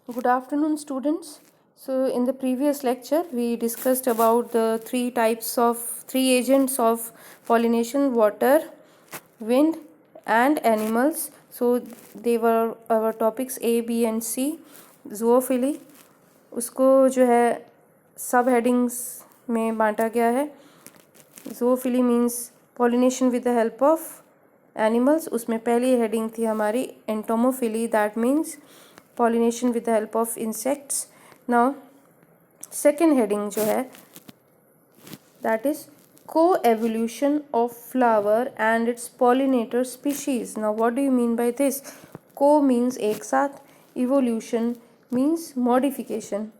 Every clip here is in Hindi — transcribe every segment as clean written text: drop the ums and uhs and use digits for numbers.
Good afternoon, students. So, in the previous lecture, we discussed about the three agents of pollination: water, wind, and animals. So, they were our topics A, B, and C. Zoophily, उसको जो है सब हेडिंग्स में बांटा गया है. Zoophily means pollination with the help of animals. उसमें पहली हेडिंग थी हमारी entomophily, that means pollination with the help of insects. Now second heading जो है that is co-evolution of flower and its pollinator species. Now what do you mean by this? Co means एक साथ, evolution means modification.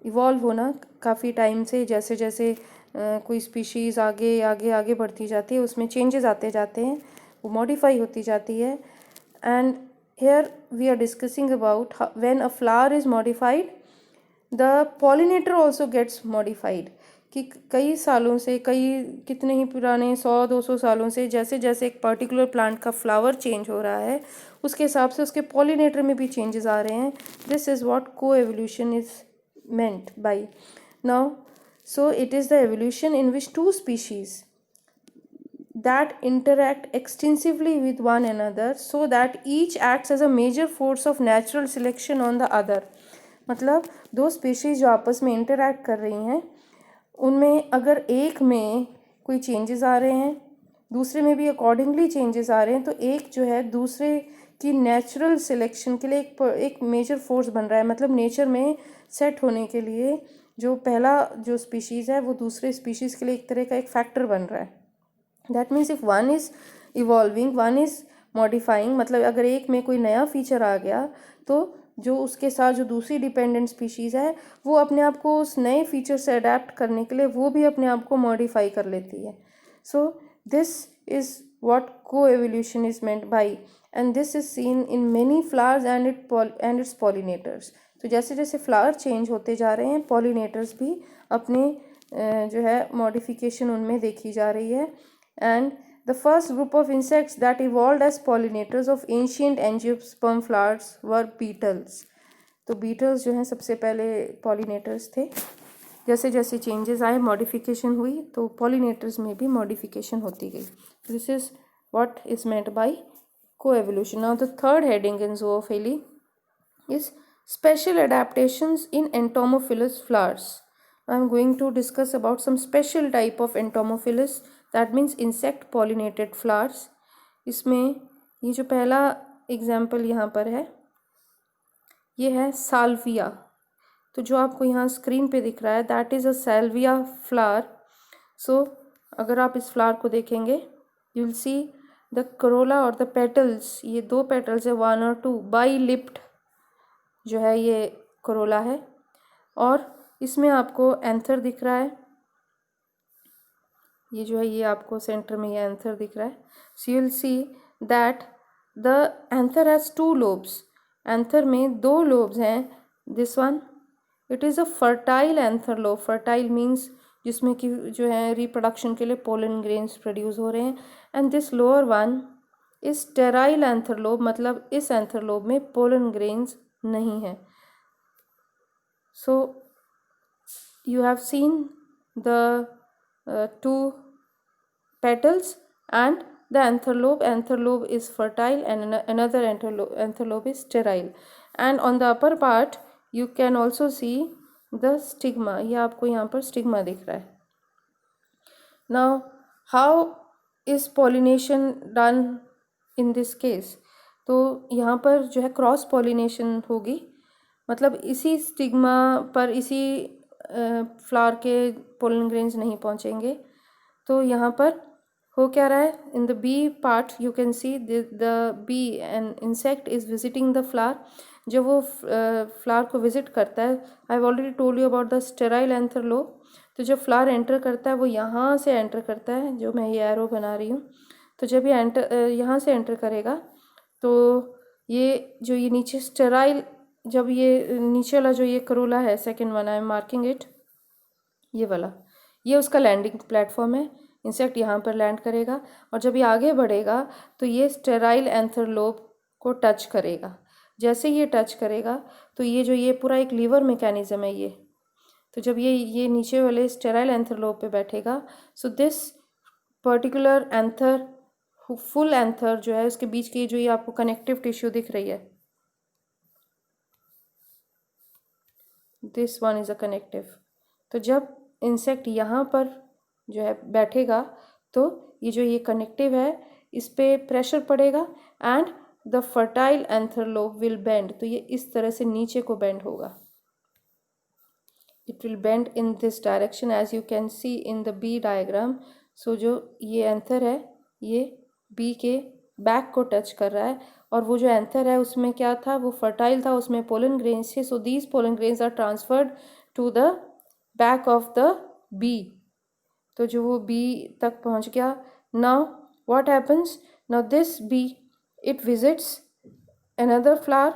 इवॉल्व होना काफ़ी टाइम से, जैसे जैसे कोई स्पीशीज़ आगे आगे आगे बढ़ती जाती है उसमें चेंजेस आते जाते हैं, वो मॉडिफाई होती जाती है. And here we are discussing about when a flower is modified the pollinator also gets modified. कि कई सालों से, कितने ही पुराने 100-200 सालों से जैसे जैसे एक पर्टिकुलर प्लांट का फ्लावर चेंज हो रहा है उसके हिसाब से उसके पॉलिनेटर में भी चेंजेस आ रहे हैं. दिस इज़ व्हाट को evolution is meant by. Now, so it is the evolution in which two species that interact extensively with one another so that each acts as a major force of natural selection on the other. मतलब दो स्पीशीज़ जो आपस में इंटरैक्ट कर रही हैं उनमें अगर एक में कोई चेंजेस आ रहे हैं दूसरे में भी अकॉर्डिंगली चेंजेस आ रहे हैं तो एक जो है दूसरे की नेचुरल सिलेक्शन के लिए एक मेजर फोर्स बन रहा है. मतलब नेचर में सेट होने के लिए जो पहला जो स्पीशीज़ है वो दूसरे स्पीशीज़ के लिए एक तरह का एक फैक्टर बन रहा है. That means if one is evolving one is modifying, मतलब अगर एक में कोई नया फीचर आ गया तो जो उसके साथ जो दूसरी डिपेंडेंट स्पीशीज़ है वो अपने आप को उस नए फीचर से अडेप्ट करने के लिए वो भी अपने आप को मॉडिफाई कर लेती है. सो दिस इज़ व्हाट को evolution is meant by, and this is seen in many flowers and it's pollinators. तो जैसे जैसे फ्लावर चेंज होते जा रहे हैं पॉलिनेटर्स भी अपने जो है मॉडिफिकेशन उनमें देखी जा रही है. And the first group of insects that evolved as pollinators of ancient angiosperm flowers were beetles. तो बीटल्स जो हैं सबसे पहले पॉलिनेटर्स थे. जैसे जैसे चेंजेस आए मॉडिफिकेशन हुई तो पॉलिनेटर्स में भी मॉडिफिकेशन होती गई. This is what is meant by co-evolution. Now the third heading in zoophily is special adaptations in entomophilous flowers. I am going to discuss about some special type of entomophilous, that means insect pollinated flowers. इसमें ये जो पहला एग्जाम्पल यहाँ पर है ये है साल्विया. तो जो आपको यहाँ स्क्रीन पे दिख रहा है that is a salvia flower. So अगर आप इस फ्लावर को देखेंगे you will see the corolla और द पेटल्स, ये दो पेटल्स है 1 और 2, बाई लिप्ड जो है ये करोला है और इसमें आपको एंथर दिख रहा है. ये जो है ये आपको सेंटर में ये एंथर दिख रहा है. So you will see that the anther has 2 lobes. Anther में 2 लोब्स हैं. This one it is a fertile anther lobe. Fertile means जिसमें कि जो है रिप्रोडक्शन के लिए पोलन ग्रेन्स प्रोड्यूस हो रहे हैं. And this lower one is sterile anther lobe, मतलब इस एंथर लोब में पोलन ग्रेन्स नहीं है. So you have seen the 2 petals and the anther lobe. Anther lobe is fertile and another anther lobe is sterile. And on the upper part you can also see the stigma. ये आपको यहाँ पर स्टिग्मा दिख रहा है. Now how is pollination done in this case? तो यहाँ पर जो है क्रॉस पॉलिनेशन होगी, मतलब इसी स्टिग्मा पर इसी फ्लावर के पोलन ग्रेन्स नहीं पहुँचेंगे. तो यहाँ पर हो क्या रहा है in the B part you can see the bee an insect is visiting the flower. जब वो फ्लावर को विजिट करता है, I have already told you about the sterile anther lobe. तो जब फ्लावर एंटर करता है वो यहाँ से एंटर करता है, जो मैं ये एरो बना रही हूँ. तो जब ये यहाँ से एंटर करेगा तो ये जो ये नीचे स्टेराइल, जब ये नीचे वाला जो ये करोला है second one I am marking it, ये वाला ये उसका लैंडिंग प्लेटफॉर्म है. इंसेक्ट यहाँ पर लैंड करेगा और जब ये आगे बढ़ेगा तो ये स्टेराइल एंथर लोब को टच करेगा. जैसे ये टच करेगा तो ये पूरा एक लीवर मैकेनिज्म है ये। तो जब ये नीचे वाले स्टेराइल एंथर लोब पे बैठेगा, so this particular anther, full anther जो है उसके बीच की जो ये आपको कनेक्टिव टिश्यू दिख रही है, this one is a connective. तो जब इंसेक्ट यहाँ पर जो है बैठेगा तो ये कनेक्टिव है, इस पे प्रेशर पड़ेगा and the fertile anther lobe will bend. तो ये इस तरह से नीचे को बेंड होगा, it will bend in this direction as you can see in the b diagram. So जो ये एंथर है ये बी के बैक को टच कर रहा है, और वो जो एंथर है उसमें क्या था, वो फर्टाइल था, उसमें पोलन ग्रेन्स थे। So these pollen grains are transferred to the back of the bee. तो जो वो बी तक पहुंच गया। Now what happens, now this bee it visits another flower.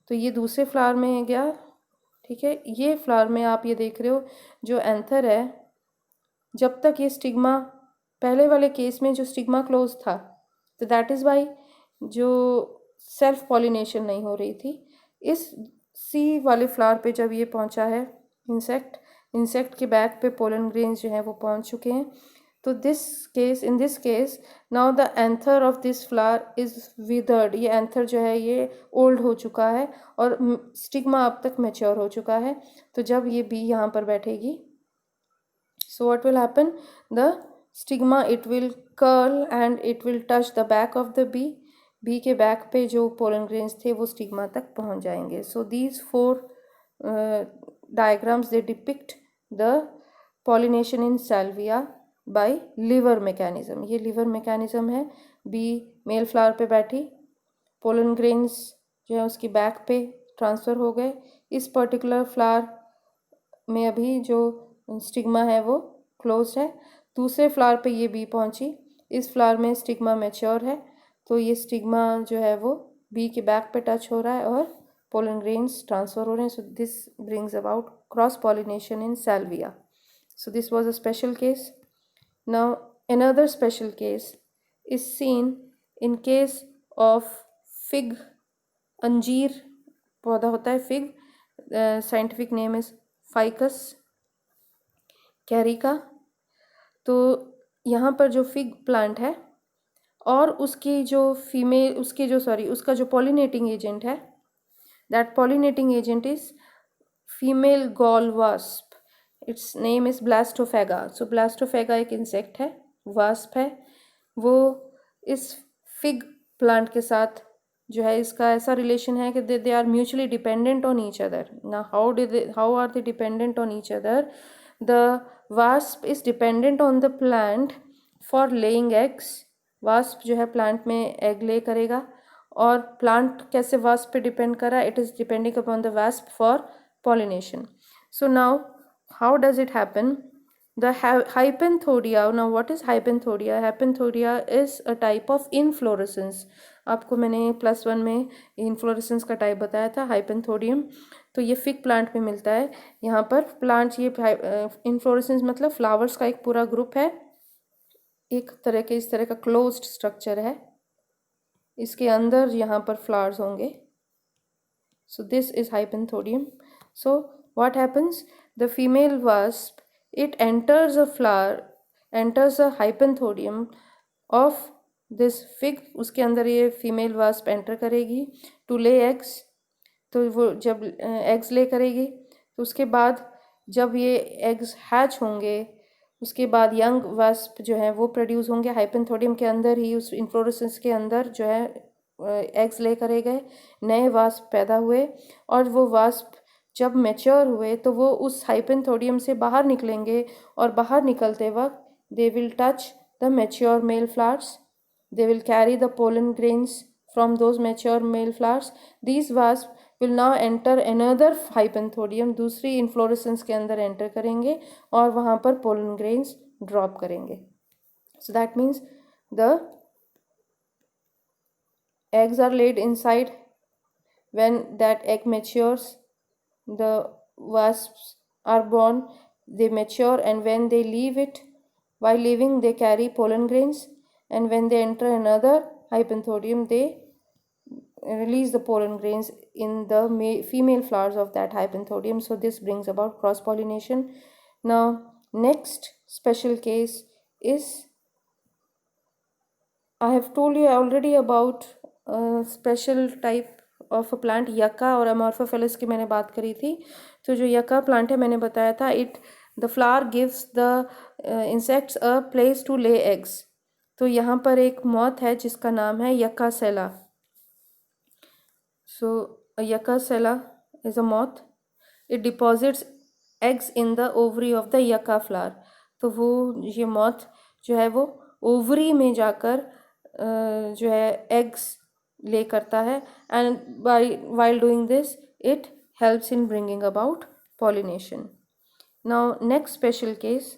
तो ये दूसरे फ्लावर में गया, ठीक है। ये फ्लावर में आप ये देख रहे हो जो एंथर है, जब तक ये स्टिग्मा, पहले वाले केस में जो स्टिग्मा क्लोज था, तो दैट इज़ वाई जो सेल्फ पॉलिनेशन नहीं हो रही थी। इस सी वाले फ्लावर पे जब ये पहुंचा है इंसेक्ट के बैक पे पोलन ग्रेन्स जो हैं वो पहुंच चुके हैं। तो in this case now the anther of this flower is withered. ये एंथर जो है ये ओल्ड हो चुका है और स्टिग्मा अब तक मैच्योर हो चुका है। तो जब ये बी यहाँ पर बैठेगी, so what will happen, the stigma it will curl and it will touch the back of the bee। Bee के बैक पे जो पोलन ग्रेन्स थे वो स्टिग्मा तक पहुंच जाएंगे। So these 4 diagrams they depict the pollination in salvia by lever mechanism. ये लीवर मैकेनिज्म है, बी मेल फ्लावर पे बैठी, पोलन ग्रेन्स जो है उसकी बैक पे ट्रांसफ़र हो गए। इस पर्टिकुलर फ्लावर में अभी जो स्टिग्मा है वो क्लोज है। दूसरे फ्लावर पे ये बी पहुंची, इस फ्लावर में स्टिग्मा मैच्योर है, तो ये स्टिग्मा जो है वो बी के बैक पे टच हो रहा है और पोलन ग्रेन्स ट्रांसफ़र हो रहे हैं। So this brings about cross pollination in salvia. So this was a special case. Now another special case is seen in case of fig. अंजीर पौधा होता है fig, scientific name is ficus carica. तो यहाँ पर जो फिग प्लांट है और उसकी जो फीमेल उसका जो पॉलिनेटिंग एजेंट है, that pollinating agent is female gall wasp. Its name is Blastophaga. सो ब्लास्टोफेगा एक इंसेक्ट है, वास्प है, वो इस फिग प्लांट के साथ जो है इसका ऐसा रिलेशन है कि they are mutually dependent on each other. ना how are they dependent on each other, the wasp is dependent on the plant for laying eggs। wasp जो है प्लांट में एग ले करेगा, और प्लांट कैसे वास्प पे डिपेंड कर रहा है, it is depending upon the wasp for pollination. So now how does it happen, the hypenthodia। now what is hypenthodia? hypenthodia is a type of inflorescence। आपको मैंने +1 में इन्फ्लोरेसेंस का टाइप बताया था, हाइपेंथोडियम। तो ये फिग प्लांट में मिलता है। यहाँ पर प्लांट ये इन्फ्लोरेसेंस मतलब फ्लावर्स का एक पूरा ग्रुप है, एक तरह के इस तरह का क्लोज्ड स्ट्रक्चर है, इसके अंदर यहाँ पर फ्लावर्स होंगे। So this is hypanthodium. So what happens, the female wasp it enters a hypenthodium of this fig। उसके अंदर ये फीमेल वास्प एंटर करेगी टू ले एग्स। तो वो जब एग्स ले करेगी तो उसके बाद जब ये एग्स हैच होंगे उसके बाद यंग वास्प जो है वो प्रोड्यूस होंगे हाइपेंथोडियम के अंदर ही। उस इन्फ्लोरेसेंस के अंदर जो है एग्स ले करे गए, नए वास्प पैदा हुए, और वो वास्प जब मैच्योर हुए तो वो उस हाइपेंथोडियम से बाहर निकलेंगे, और बाहर निकलते वक्त they will touch the mature male flowers, they will carry the pollen grains from those mature male flowers. These wasp will now enter another hypanthodium, दूसरी इन्फ्लोरेसेंस के अंदर एंटर करेंगे और वहाँ पर पोलन ग्रेन्स ड्रॉप करेंगे। So that means the eggs are laid inside। when that egg matures, the wasps are born, they mature, and when they leave it, while leaving they carry pollen grains, and when they enter another hypenthodium they release the pollen grains in the female flowers of that Hypanthoddium. So this brings about cross pollination. Now next special case is, I have told you already about a special type of a plant, yucca और Amorphophallus की मैंने बात करी थी. तो जो yucca plant है मैंने बताया था, the flower gives the insects a place to lay eggs. तो यहाँ पर एक moth है जिसका नाम है yucca cella. So a yucca cella is a moth. It deposits eggs in the ovary of the yucca flower. तो वो ये moth जो है वो ovary में जाकर जो है eggs lay करता है, and while doing this it helps in bringing about pollination. Now next special case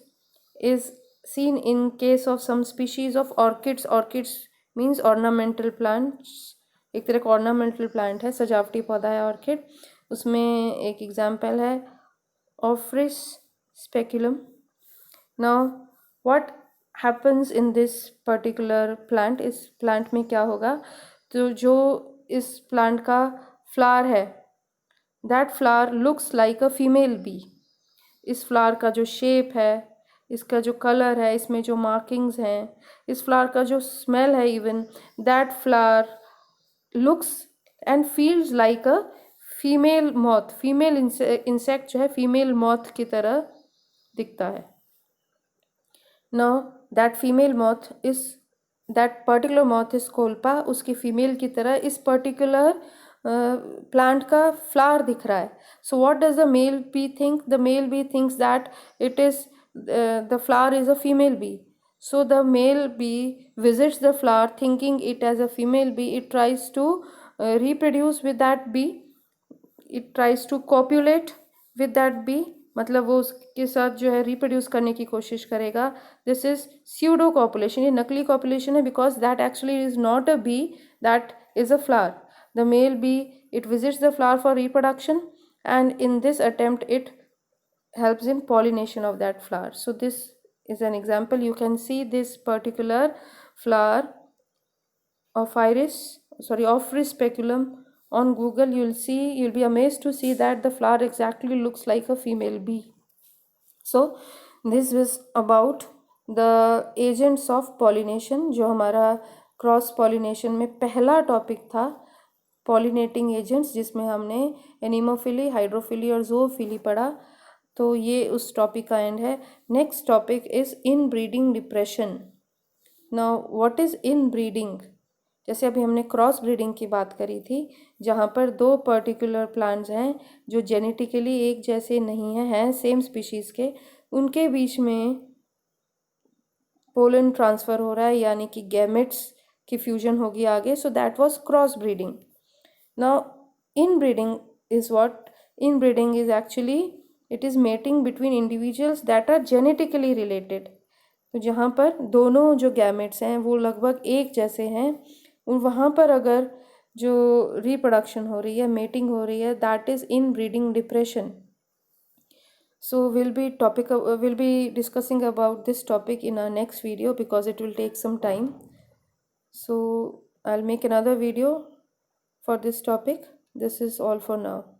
is seen in case of some species of orchids. Orchids means ornamental plants. एक तरह का ornamental plant है, सजावटी पौधा है orchid. उसमें एक example है Ophrys speculum. Now what happens in this particular plant, इस plant में क्या होगा, तो जो इस plant का flower है, that flower looks like a female bee. इस flower का जो shape है, इसका जो color है, इसमें जो markings हैं, इस flower का जो smell है, even that flower looks and feels like a female moth. Female insect जो है female moth की तरह दिखता है. Now that female moth is, that particular moth is Colpa, उसकी female की तरह इस particular plant का flower दिख रहा है. So what does the male bee think? The male bee thinks that it is the flower is a female bee. So the male bee visits the flower thinking it as a female bee. It tries to reproduce with that bee. It tries to copulate with that bee. मतलब वो उसके साथ जो है रिप्रोड्यूस करने की कोशिश करेगा. This is pseudo copulation. ये नकली कॉपुलेशन है because that actually is not a bee, that is a flower. The male bee it visits the flower for reproduction and in this attempt it helps in pollination of that flower. So this is an example. You can see this particular flower of Ophrys speculum on Google. You'll be amazed to see that the flower exactly looks like a female bee. So this was about the agents of pollination, जो हमारा क्रॉस पॉलिनेशन में पहला टॉपिक था, पॉलिनेटिंग एजेंट्स, जिसमें हमने एनीमोफिली, हाइड्रोफिली और ज़ूओफिली पढ़ा. तो ये उस टॉपिक का एंड है. Next topic is in breeding depression. Now what is in breeding? जैसे अभी हमने क्रॉस ब्रीडिंग की बात करी थी, जहाँ पर दो पर्टिकुलर प्लांट्स हैं जो जेनेटिकली एक जैसे नहीं हैं सेम स्पीशीज़ के, उनके बीच में पोलन ट्रांसफ़र हो रहा है, यानी कि गैमेट्स की फ्यूजन होगी आगे. So that was cross breeding. Now inbreeding is what? Inbreeding is actually it is mating between individuals that are genetically related. तो जहाँ पर दोनों जो गैमेट्स हैं वो लगभग एक जैसे हैं, वहाँ पर अगर जो रिप्रोडक्शन हो रही है, मेटिंग हो रही है, that is in breeding depression. So we'll be discussing about this topic in our next video because it will take some time. So I'll make another video for this topic. This is all for now.